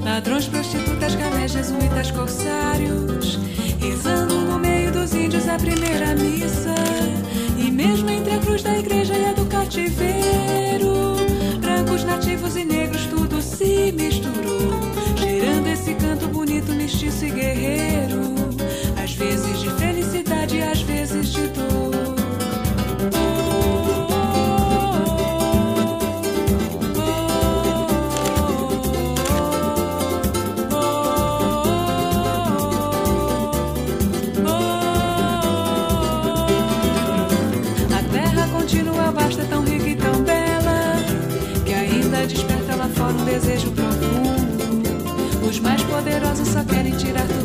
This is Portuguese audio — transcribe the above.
Ladrões, prostitutas, galés, jesuítas, corsários, rezando no meio dos índios a primeira missa. E mesmo entre a cruz da igreja e a do cativeiro, brancos, nativos e negros, tudo se misturou, gerando esse canto bonito, mestiço e guerreiro, às vezes de felicidade e às vezes de dor. Desejo profundo, os mais poderosos só querem tirar tudo